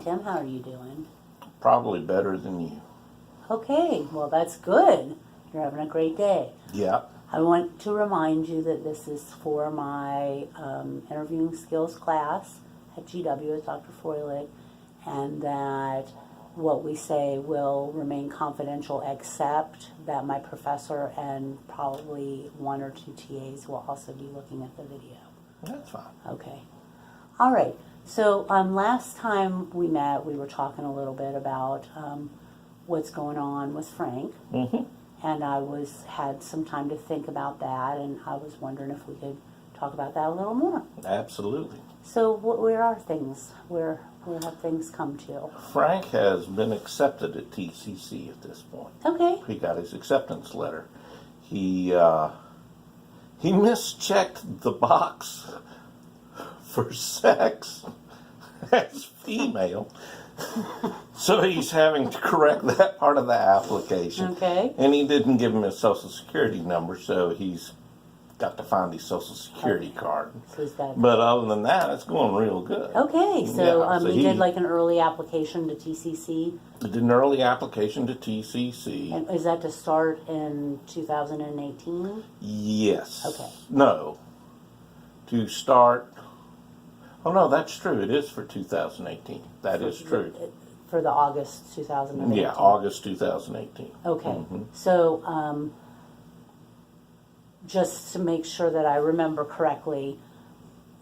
Tim. How are you doing? Probably better than you. Okay, well, that's good. You're having a great day. Yeah. I want to remind you that this is for my interviewing skills class at GW with Dr. Froelich, and that what we say will remain confidential, except that my professor and probably one or two TAs will also be looking at the video. That's fine. Okay. All right. So last time we met, we were talking a little bit about what's going on with Frank. Mm-hmm. And I had some time to think about that, and I was wondering if we could talk about that a little more. Absolutely. So where are things? Where have things come to? Frank has been accepted at TCC at this point. Okay. He got his acceptance letter. He mischecked the box for sex as female. So he's having to correct that part of the application. Okay. And he didn't give him his social security number, so he's got to find his social security card. So but other than that, it's going real good. Okay, so, Yeah, so he did like an early application to TCC. Did an early application to TCC. And is that to start in 2018? Yes. Okay. No. To start. Oh, no, that's true. It is for 2018. That is true. For the August 2018? Yeah, August 2018. Okay. Mm-hmm. So, just to make sure that I remember correctly,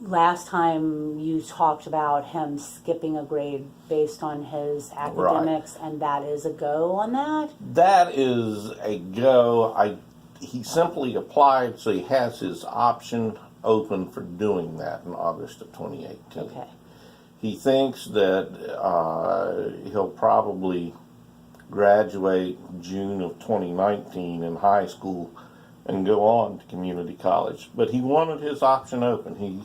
last time you talked about him skipping a grade based on his academics, right. And that is a go on that? That is a go. He simply applied, so he has his option open for doing that in August of 2018. Okay. He thinks that he'll probably graduate June of 2019 in high school and go on to community college. But he wanted his option open.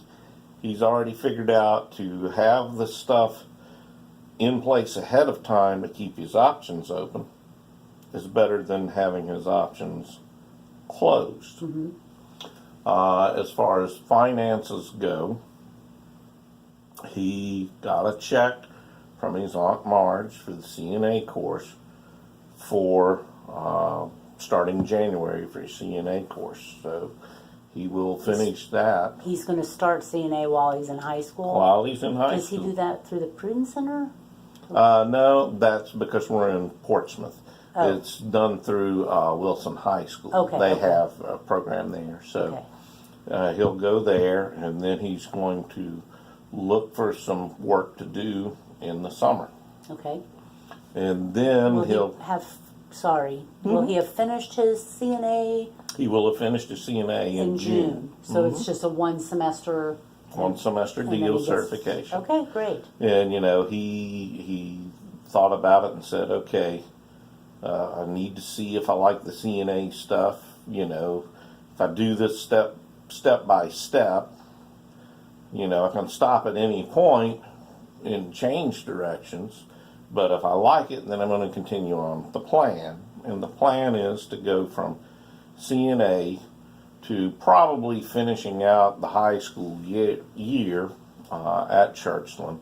He's already figured out to have the stuff in place ahead of time to keep his options open is better than having his options closed. Mm-hmm. As far as finances go, he got a check from his Aunt Marge for the CNA course for starting January for his CNA course. So he will finish that. He's going to start CNA while he's in high school? While he's in high school. Does he do that through the Prudence Center? No, that's because we're in Portsmouth. Oh. It's done through Wilson High School. Okay, They okay. have a program there. So he'll go there, and then he's going to look for some work to do in the summer. Okay. And then will he have finished his CNA? He will have finished his CNA in June. So it's just a one semester deal certification. Okay, great. And he thought about it and said, okay, I need to see if I like the CNA stuff. If I do this step by step, I can stop at any point and change directions. But if I like it, then I'm going to continue on the plan. And the plan is to go from CNA to probably finishing out the high school year at Churchland,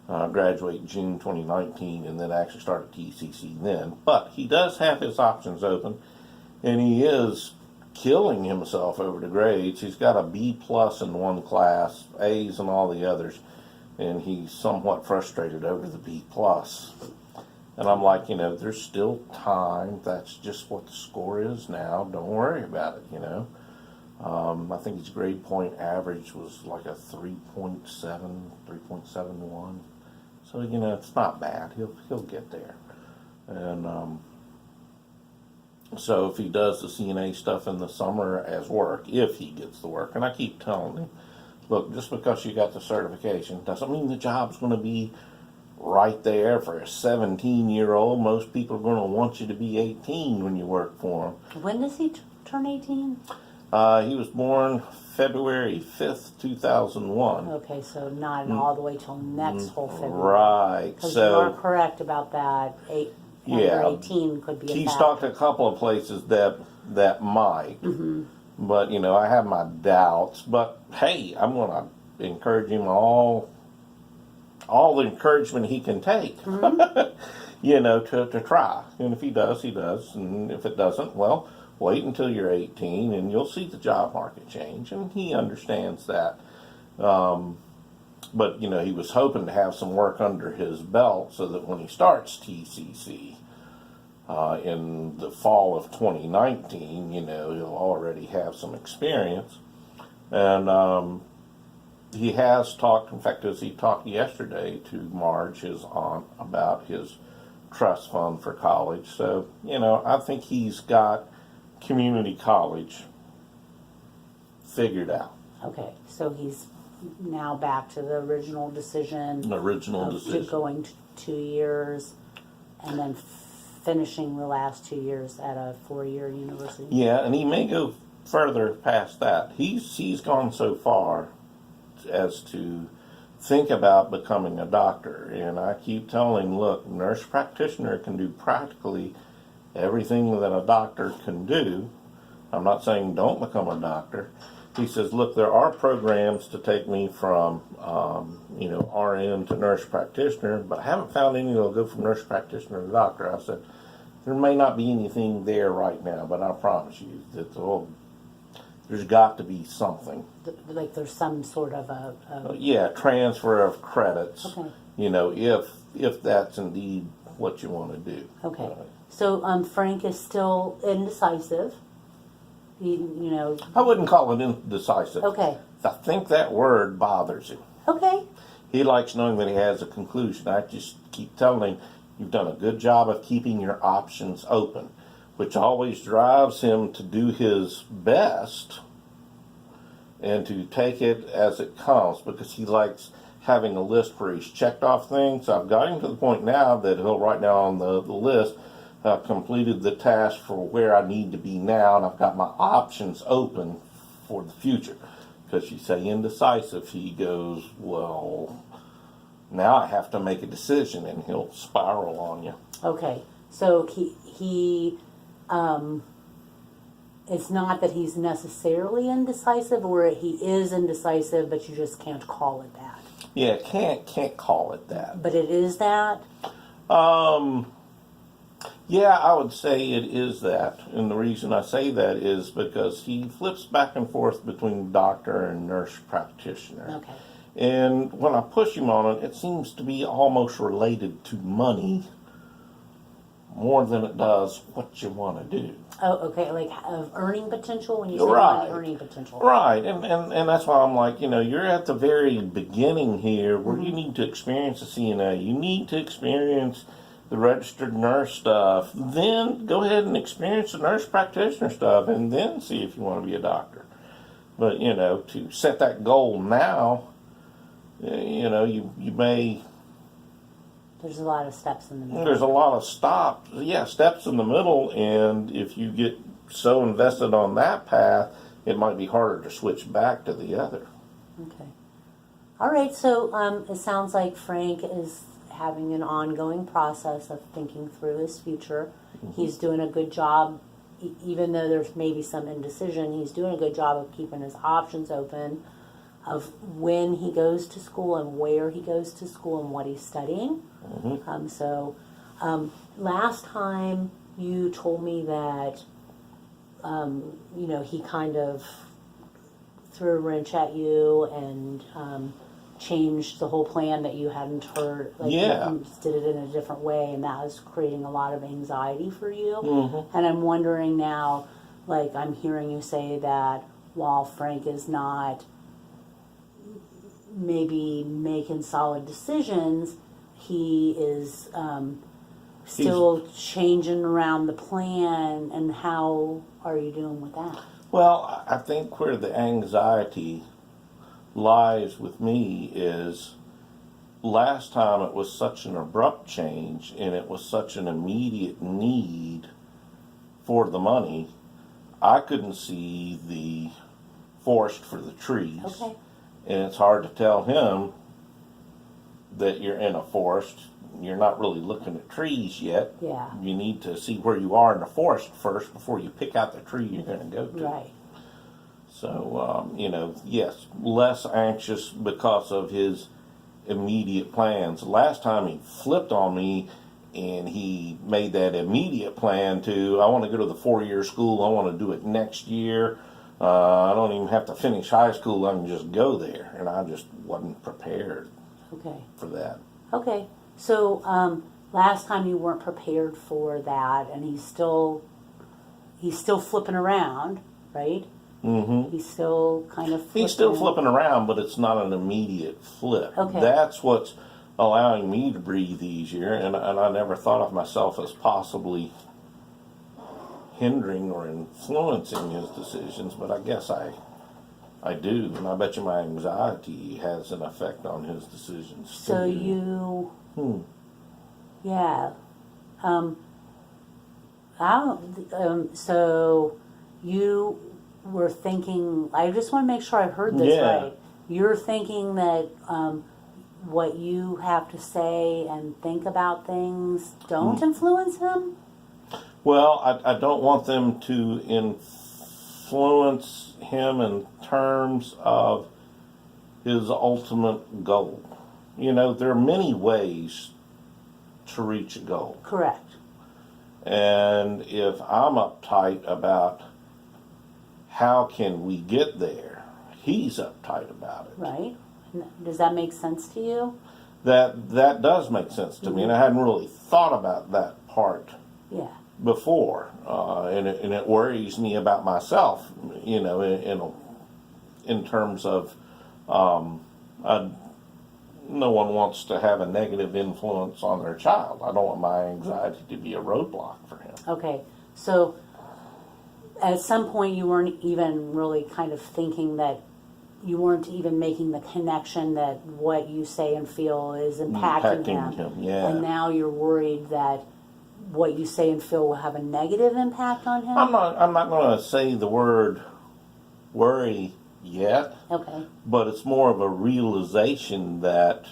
graduate June 2019, and then actually start at TCC then. But he does have his options open, and he is killing himself over the grades. He's got a B+ in one class, A's in all the others, and he's somewhat frustrated over the B+. And I'm like, there's still time. That's just what the score is now. Don't worry about it, I think his grade point average was like a 3.7, 3.71. So, it's not bad. He'll get there. And so if he does the CNA stuff in the summer as work, if he gets the work, and I keep telling him, look, just because you got the certification doesn't mean the job's going to be right there for a 17-year-old. Most people are going to want you to be 18 when you work for them. When does he turn 18? He was born February 5th, 2001. Okay, so not all the way till next whole February. Right. Because you are correct about that. Under 18 could be a He's factor. talked to a couple of places that might. Mm-hmm. But, I have my doubts. But, hey, I'm going to encourage him all all the encouragement he can take, to try. And if he does, he does. And if it doesn't, well, wait until you're 18 and you'll see the job market change. And he understands that. But, he was hoping to have some work under his belt so that when he starts TCC in the fall of 2019, he'll already have some experience. And he has talked, in fact, as he talked yesterday to Marge, his aunt, about his trust fund for college. So, I think he's got community college figured out. Okay, so he's now back to the original decision. Decision. Going 2 years and then finishing the last 2 years at a 4-year university. Yeah, and he may go further past that. He's gone so far as to think about becoming a doctor. And I keep telling him, look, nurse practitioner can do practically everything that a doctor can do. I'm not saying don't become a doctor. He says, look, there are programs to take me from, RN to nurse practitioner, but I haven't found any that'll go from nurse practitioner to doctor. I said, there may not be anything there right now, but I promise you that there's got to be something. Like there's some sort of transfer of credits. Okay. If that's indeed what you want to do. Okay. So Frank is still indecisive. I wouldn't call it indecisive. Okay. I think that word bothers him. Okay. He likes knowing that he has a conclusion. I just keep telling him, you've done a good job of keeping your options open, which always drives him to do his best and to take it as it comes, because he likes having a list where he's checked off things. I've got him to the point now that he'll write down on the list, completed the task for where I need to be now, and I've got my options open for the future. Because you say indecisive, he goes, well, now I have to make a decision, and he'll spiral on you. Okay, so he it's not that he's necessarily indecisive, or he is indecisive, but you just can't call it that. Yeah, can't call it that. But it is that? Yeah, I would say it is that. And the reason I say that is because he flips back and forth between doctor and nurse practitioner. Okay. And when I push him on it, it seems to be almost related to money more than it does what you want to do. Oh, okay, like of earning potential when you say Right. earning potential. Right, and that's why I'm like, you're at the very beginning here where you need to experience the CNA. You need to experience the registered nurse stuff. Then go ahead and experience the nurse practitioner stuff, and then see if you want to be a doctor. But, to set that goal now, you may... There's a lot of steps in the middle. There's a lot of steps in the middle, and if you get so invested on that path, it might be harder to switch back to the other. Okay. All right, so it sounds like Frank is having an ongoing process of thinking through his future. Mm-hmm. He's doing a good job, even though there's maybe some indecision, he's doing a good job of keeping his options open of when he goes to school and where he goes to school and what he's studying. Mm-hmm. Last time you told me that, he kind of threw a wrench at you and changed the whole plan that you hadn't heard. Like, yeah. You did it in a different way, and that was creating a lot of anxiety for you. Mm-hmm. And I'm wondering now, like, I'm hearing you say that while Frank is not maybe making solid decisions, he is still changing around the plan. And how are you doing with that? Well, I think where the anxiety lies with me is last time it was such an abrupt change and it was such an immediate need for the money, I couldn't see the forest for the trees. Okay. And it's hard to tell him that you're in a forest. You're not really looking at trees yet. Yeah. You need to see where you are in the forest first before you pick out the tree you're going to go to. Right. So, yes, less anxious because of his immediate plans. Last time he flipped on me and he made that immediate plan to, I want to go to the 4-year school, I want to do it next year. I don't even have to finish high school, I can just go there. And I just wasn't prepared for that. Okay. So last time you weren't prepared for that, and he's still flipping around, right? Mm-hmm. He's still kind of flipping. He's still flipping around, but it's not an immediate flip. Okay. That's what's allowing me to breathe easier, and I never thought of myself as possibly hindering or influencing his decisions, but I guess I do, and I bet you my anxiety has an effect on his decisions. So you, yeah, so you were thinking. I just want to make sure I heard this right. You're thinking that what you have to say and think about things don't influence him? Well, I don't want them to influence him in terms of his ultimate goal. You know, there are many ways to reach a goal. Correct. And if I'm uptight about how can we get there, he's uptight about it. Right. Does that make sense to you? That does make sense to me, and I hadn't really thought about that part before, and it worries me about myself. You know, in terms of no one wants to have a negative influence on their child. I don't want my anxiety to be a roadblock for him. Okay, so at some point you weren't even really kind of thinking that. You weren't even making the connection that what you say and feel is impacting him. Yeah. And now you're worried that what you say and feel will have a negative impact on him? I'm not going to say the word worry yet. Okay. But it's more of a realization that,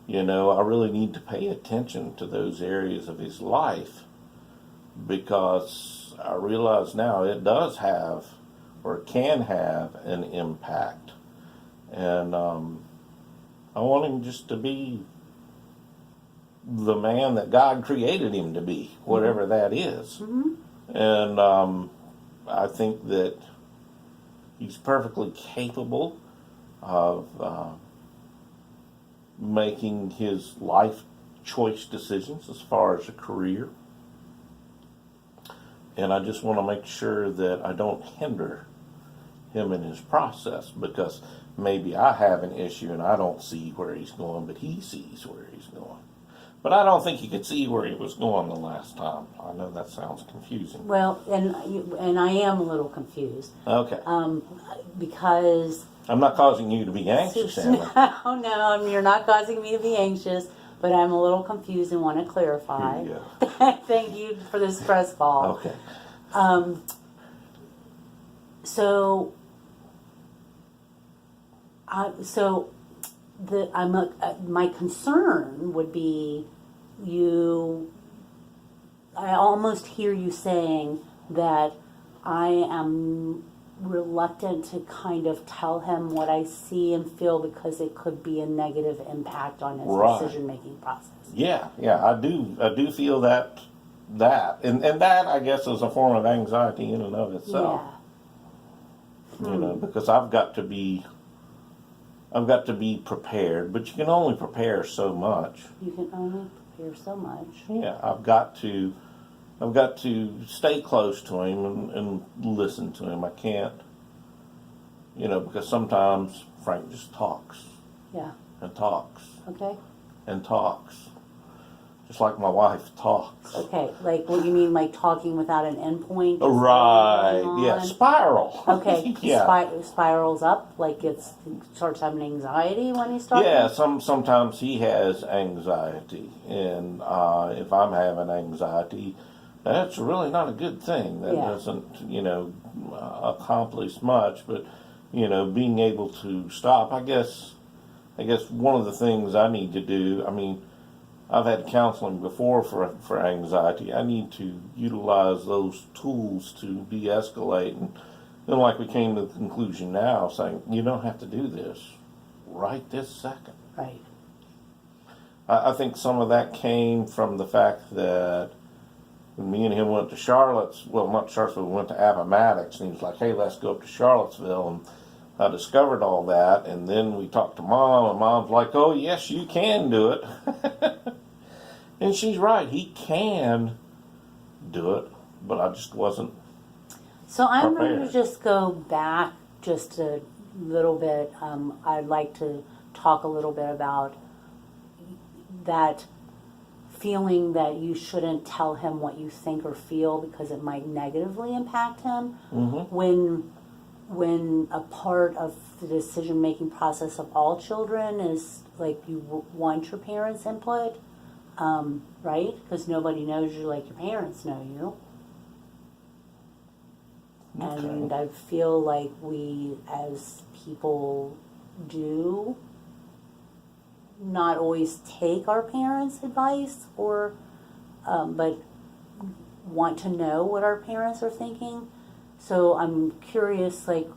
you know, I really need to pay attention to those areas of his life, because I realize now it does have or can have an impact. And I want him just to be the man that God created him to be, whatever that is. Mm-hmm. And I think that he's perfectly capable of making his life choice decisions as far as a career. And I just want to make sure that I don't hinder him in his process, because maybe I have an issue and I don't see where he's going, but he sees where he's going. But I don't think he could see where he was going the last time. I know that sounds confusing. Well, and I am a little confused. Okay. Because I'm not causing you to be anxious, am I? No, you're not causing me to be anxious, but I'm a little confused and want to clarify. Here you go. Thank you for this press call. Okay. My concern would be I almost hear you saying that I am reluctant to kind of tell him what I see and feel because it could be a negative impact on his decision-making process. Yeah, I do feel that, and that I guess is a form of anxiety in and of itself. Yeah. You know, because I've got to be prepared, but you can only prepare so much. You can only prepare so much. Yeah, I've got to stay close to him and listen to him. I can't, you know, because sometimes Frank just talks. Yeah. And talks. Okay. And talks. Just like my wife talks. Okay, like what you mean, like talking without an endpoint? Right, yeah, spiral. Okay, yeah. Spirals up, like he starts having anxiety when he's talking? Yeah, sometimes he has anxiety, and if I'm having anxiety, that's really not a good thing. That doesn't, you know, accomplish much, but, you know, being able to stop, I guess one of the things I need to do, I mean, I've had counseling before for anxiety. I need to utilize those tools to de-escalate. And then, like, we came to the conclusion now, saying, you don't have to do this right this second. Right. I think some of that came from the fact that when me and him went to not Charlottesville, we went to Appomattox, and he was like, hey, let's go up to Charlottesville. And I discovered all that, and then we talked to Mom, and Mom's like, oh, yes, you can do it. And she's right, he can do it, but I just wasn't So I'm going prepared. to just go back just a little bit. I'd like to talk a little bit about that feeling that you shouldn't tell him what you think or feel because it might negatively impact him. When a part of the decision-making process of all children is like you want your parents' input, right? Because nobody knows you like your parents know you. And I feel like we as people do not always take our parents' advice or but want to know what our parents are thinking. So I'm curious, like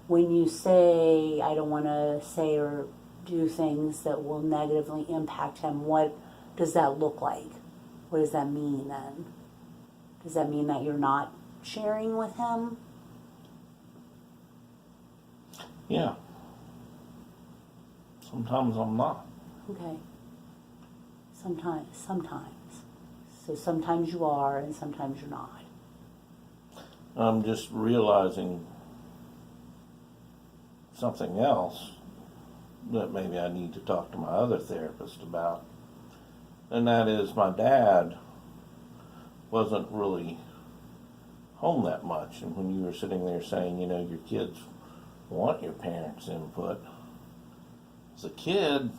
when you say I don't want to say or do things that will negatively impact him, what does that look like? What does that mean then? Does that mean that you're not sharing with him? Yeah. Sometimes I'm not. Okay. Sometimes. So sometimes you are and sometimes you're not. I'm just realizing something else that maybe I need to talk to my other therapist about. And that is my dad wasn't really home that much. And when you were sitting there saying, you know, your kids want your parents' input, as a kid,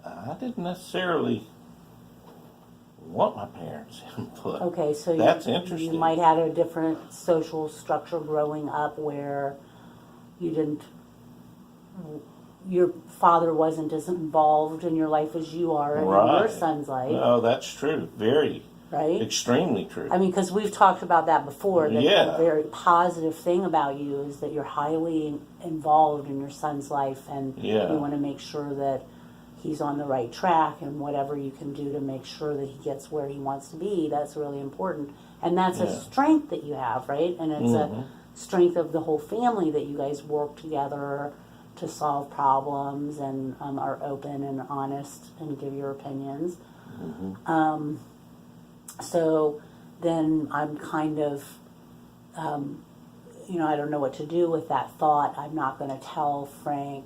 I didn't necessarily want my parents' input. Okay, so That's you interesting. might have a different social structure growing up where you didn't, your father wasn't as involved in your life as you are in your son's life. No, that's true. Very. Right? Extremely true. I mean, because we've talked about that before. That Yeah. a very positive thing about you is that you're highly involved in your son's life, and Yeah. you want to make sure that he's on the right track, and whatever you can do to make sure that he gets where he wants to be, that's really important. And that's a Yeah. strength that you have, right? And it's a strength of the whole family that you guys work together to solve problems and are open and honest and give your opinions. So then I'm kind of, I don't know what to do with that thought. I'm not going to tell Frank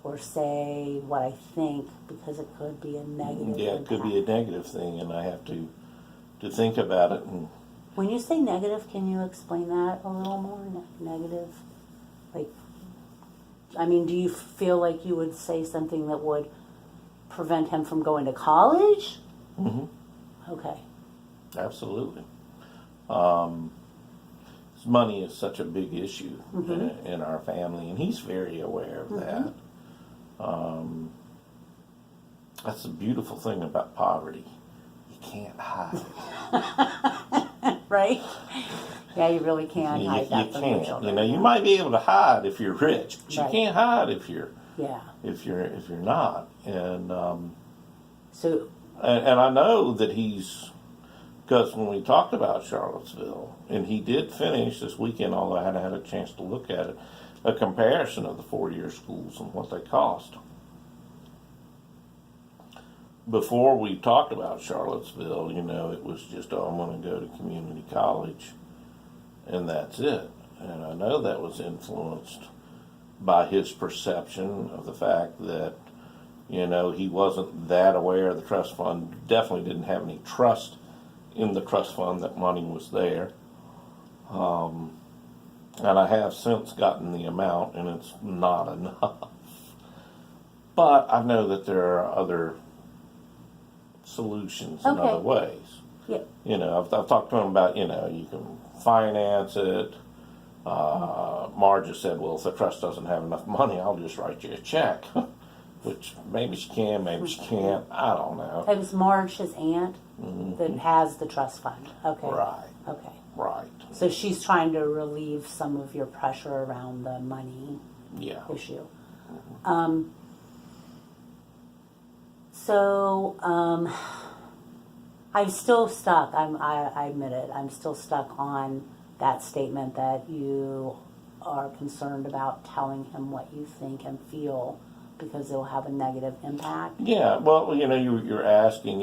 or say what I think because it could be a negative Yeah, it could be a negative thing, and I have to think about it. And When you say negative, can you explain that a little more? Negative? Like, I mean, do you feel like you would say something that would prevent him from going to college? Okay. absolutely. Money is such a big issue in our family, and he's very aware of that. That's the beautiful thing about poverty. You can't hide. Right? Yeah, you really can't hide that You from your can't. children. You know, you might be able to hide if you're rich, but you Right. can't hide if you're Yeah. not. And So, and I know that he's, because when we talked about Charlottesville, and he did finish this weekend, although I hadn't had a chance to look at it, a comparison of the four-year schools and what they cost. Before we talked about Charlottesville, you know, it was just, oh, I'm going to go to community college, and that's it. And I know that was influenced by his perception of the fact that, you know, he wasn't that aware of the trust fund, definitely didn't have any trust in the trust fund that money was there. And I have since gotten the amount, and it's not enough. But I know that there are other solutions in Okay. other ways. yeah. You know, I've talked to him about, you know, you can finance it. Marge just said, well, if the trust doesn't have enough money, I'll just write you a check. Which maybe she can, maybe she can't. I don't know. It was Marge, his aunt, that has the trust fund. Okay. Right, Okay. right. So she's trying to relieve some of your pressure around the money Yeah. issue. So, I'm still stuck. I admit it. I'm still stuck on that statement that you are concerned about telling him what you think and feel because it will have a negative impact. Yeah, well, you're asking,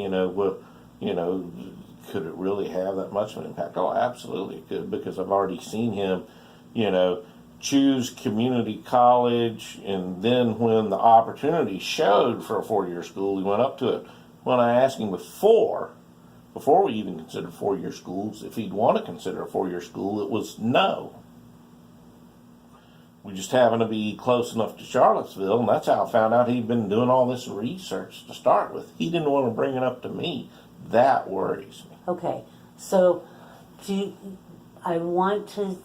could it really have that much of an impact? Oh, absolutely it could, because I've already seen him, choose community college, and then when the opportunity showed for a 4-year school, he went up to it. When I asked him before we even considered 4-year schools, if he'd want to consider a 4-year school, it was no. We just happened to be close enough to Charlottesville, and that's how I found out he'd been doing all this research to start with. He didn't want to bring it up to me. That worries me. Okay, so I want to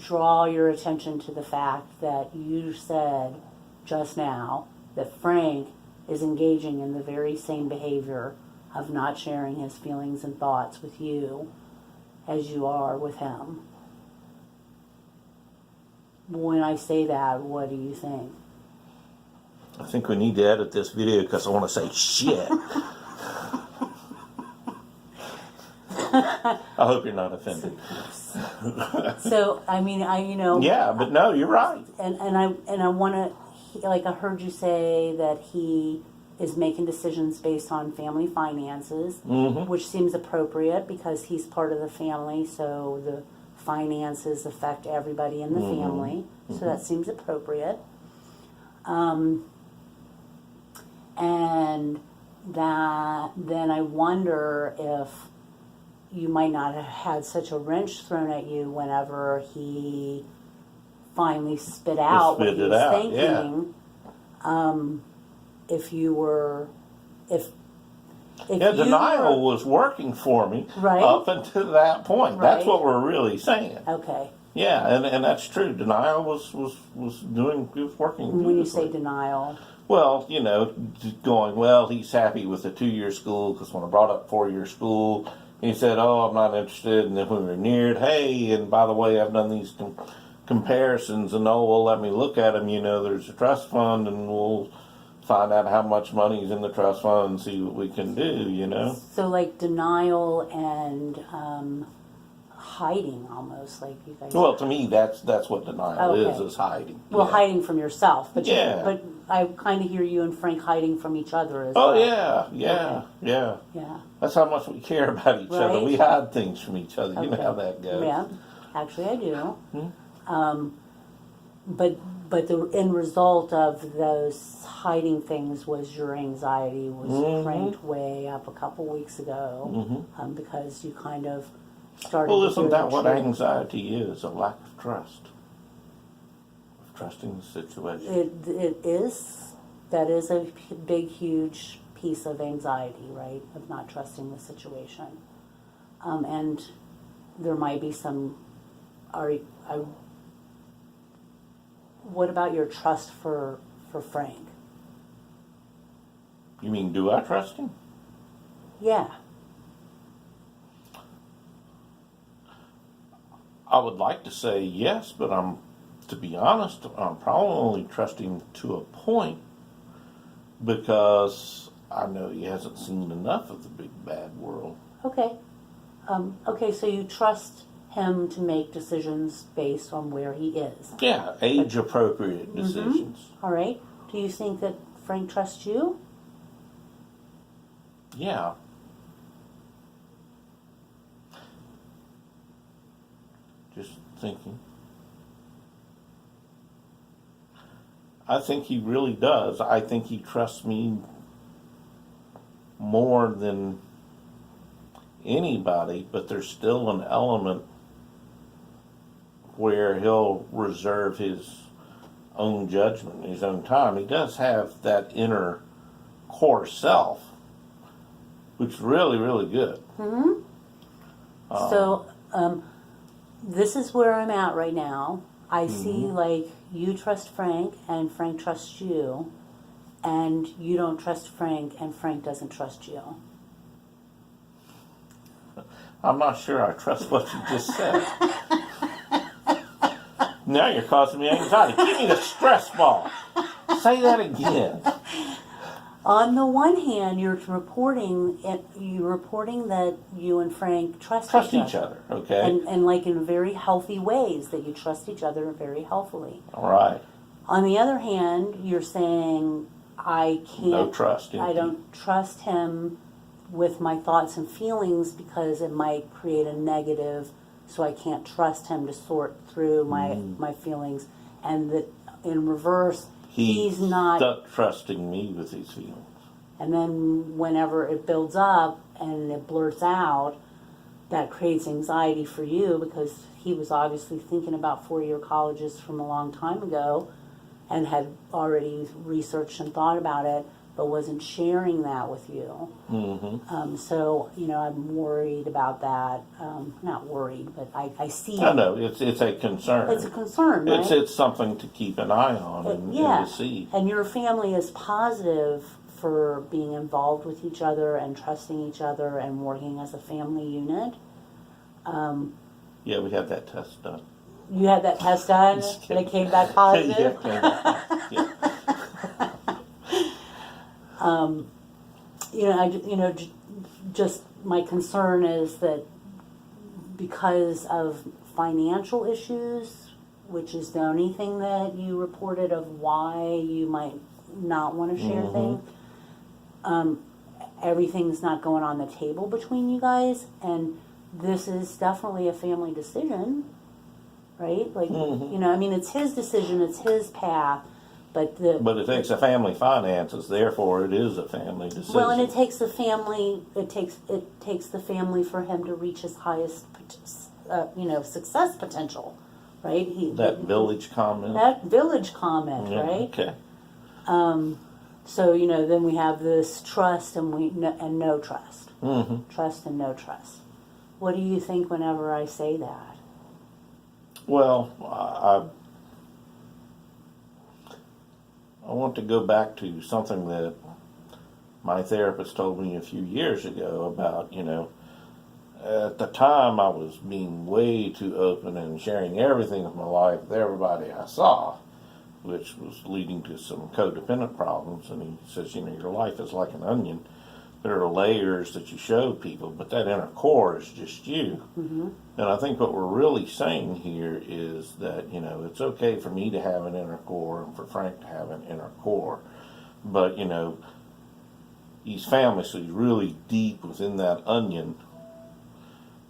draw your attention to the fact that you said just now that Frank is engaging in the very same behavior of not sharing his feelings and thoughts with you as you are with him. When I say that, what do you think? I think we need to edit this video because I want to say shit. I hope you're not offended. So, I mean, Yeah, but no, you're right. And I want to, like, I heard you say that he is making decisions based on family finances, which seems appropriate because he's part of the family, so the finances affect everybody in the family, so that seems appropriate. And that then I wonder if you might not have had such a wrench thrown at you whenever he finally spit out what he was thinking. If you were, if denial was working for me right, up until that point. Right. That's what we're really saying. Okay. Yeah, and that's true. Denial was working. When you say denial, well, going, well, he's happy with the 2-year school, because when I brought up 4-year school, he said, oh, I'm not interested. And then when we were near it, hey, and by the way, I've done these comparisons, and well, let me look at them. There's a trust fund, and we'll find out how much money is in the trust fund and see what we can do, So like denial and hiding, almost like you guys. Well, to me, that's what denial is hiding. Well, hiding from yourself, but yeah. But I kind of hear you and Frank hiding from each other as well. Oh Yeah. Yeah. That's how much we care about each other. We hide things from each other. You know how that goes. Yeah, actually I do. But the end result of those hiding things was your anxiety was cranked way up a couple weeks ago because you kind of started. Well, isn't that what anxiety is? A lack of trust, of trusting the situation. It is. That is a big, huge piece of anxiety, right? Of not trusting the situation, and there might be some. What about your trust for Frank? You mean, do I trust him? Yeah. I would like to say yes, but to be honest, I'm probably only trusting to a point because I know he hasn't seen enough of the big bad world. Okay. Okay, so you trust him to make decisions based on where he is. Yeah, age-appropriate decisions. All right. Do you think that Frank trusts you? Yeah. Just thinking. I think he really does. I think he trusts me more than anybody, but there's still an element where he'll reserve his own judgment, his own time. He does have that inner core self, which is really, really good. So, this is where I'm at right now. I see, like, you trust Frank, and Frank trusts you, and you don't trust Frank, and Frank doesn't trust you. I'm not sure I trust what you just said. Now you're causing me anxiety. Give me the stress ball. Say that again. on the one hand, you're reporting that you and Frank trust each other, okay? and like in very healthy ways, that you trust each other very healthily. All right. On the other hand, you're saying, I can't. No trust. I don't trust him with my thoughts and feelings because it might create a negative, so I can't trust him to sort through my feelings. And that in reverse, he's not trusting me with his feelings. And then whenever it builds up and it blurts out, that creates anxiety for you because he was obviously thinking about four-year colleges from a long time ago and had already researched and thought about it, but wasn't sharing that with you. Mm-hmm. So, I'm worried about that. Not worried, but I see. I know, it's a concern. It's a concern, right? It's something to keep an eye on and to see. And your family is positive for being involved with each other and trusting each other and working as a family unit. Yeah, we had that test done. You had that test done and it came back positive? Yeah. Just my concern is that because of financial issues, which is the only thing that you reported of why you might not want to share things, everything's not going on the table between you guys, and this is definitely a family decision, right? Like, it's his decision, it's his path, but it takes a family finances, therefore it is a family decision. Well, and it takes the family for him to reach his highest, success potential, right? That village comment, right? Okay. So then we have this trust and no trust. Mm-hmm. Trust and no trust. What do you think whenever I say that? Well, I want to go back to something that my therapist told me a few years ago about, at the time I was being way too open and sharing everything of my life with everybody I saw, which was leading to some codependent problems. And he says, your life is like an onion. There are layers that you show people, but that inner core is just you. Mm-hmm. And I think what we're really saying here is that, it's okay for me to have an inner core and for Frank to have an inner core. But, he's family, so he's really deep within that onion.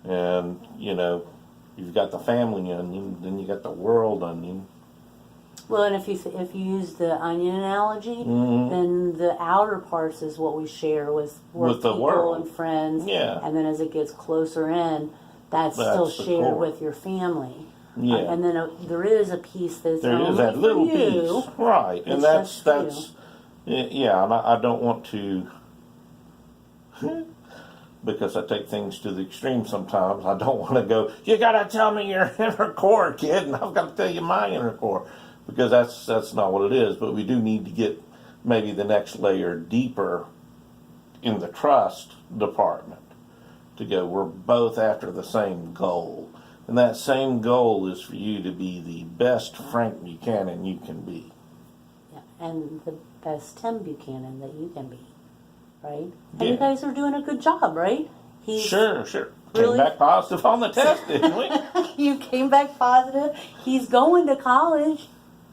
And, you've got the family onion, then you got the world onion. Well, and if you use the onion analogy, then the outer parts is what we share with the people world and friends. Yeah. And then as it gets closer in, that's still shared core with your family. Yeah. And then there is a piece that's there only is that for little you. piece, right? And that's yeah. And I don't want to. Because I take things to the extreme sometimes. I don't want to go, you got to tell me your inner core, kid, and I've got to tell you my inner core. Because that's not what it is. But we do need to get maybe the next layer deeper in the trust department to go, we're both after the same goal. And that same goal is for you to be the best Frank Buchanan you can be. Yeah, and the best Tim Buchanan that you can be. Right? And Yeah. you guys are doing a good job, right? Sure. Really? Came back positive on the test, didn't we? You came back positive. He's going to college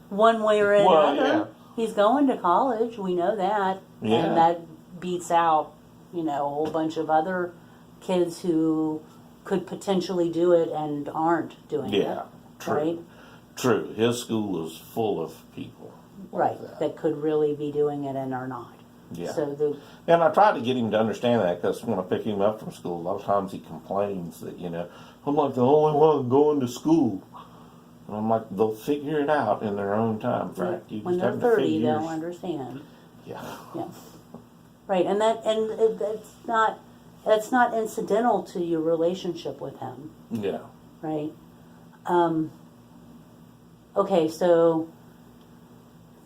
one way or another. Yeah. He's going to college. We know that. Yeah. And that beats out, a whole bunch of other kids who could potentially do it and aren't doing it. Yeah, true. Right? True. His school is full of people. Right. Like That could really be doing it and are not. Yeah. So And I try to get him to understand that because when I pick him up from school, a lot of times he complains that, I'm like the only one going to school. And I'm like, they'll figure it out in their own time, Frank. You when just they're have to 30, figure they'll understand. Yeah. Yeah. Right, and that's not incidental to your relationship with him, Yeah. right? Okay, so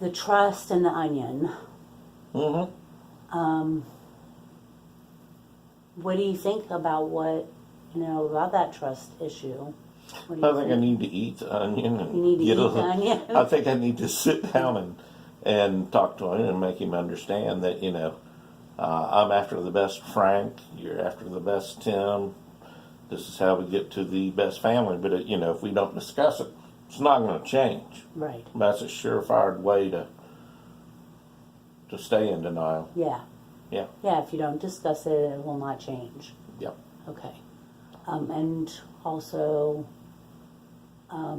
the trust and the onion. Mm-hmm. What do you think about about that trust issue? What do you I think I need to eat the onion and You need to get eat the onion? I think I need to sit down and talk to him and make him understand that, you know, I'm after the best Frank, you're after the best Tim. This is how we get to the best family. But, you know, if we don't discuss it, it's not going to change. Right. That's a surefire way to stay in denial. Yeah. Yeah. Yeah, if you don't discuss it, it will not change. Yep. Okay. And also, I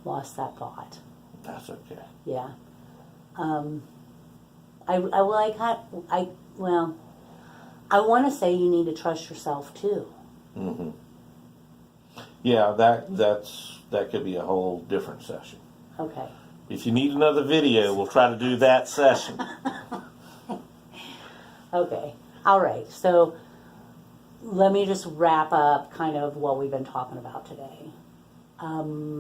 lost that thought. That's okay. Yeah. I want to say you need to trust yourself too. Mm-hmm. Yeah, that could be a whole different session. Okay. If you need another video, we'll try to do that session. Okay. All right. So let me just wrap up kind of what we've been talking about today.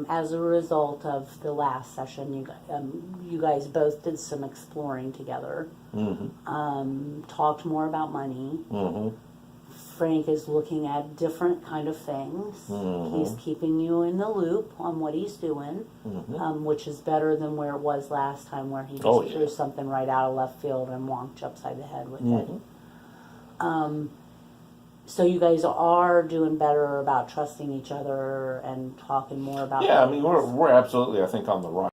As a result of the last session, you guys both did some exploring together. Mm-hmm. Talked more about money. Mm-hmm. Frank is looking at different kind of things. Mm-hmm. He's keeping you in the loop on what he's doing, Mm-hmm. which is better than where it was last time, where he just Oh, threw something right out of left field and wonked you upside the head with Mm-hmm. it. So you guys are doing better about trusting each other and talking more about Yeah, I things. mean, we're absolutely, I think, on the right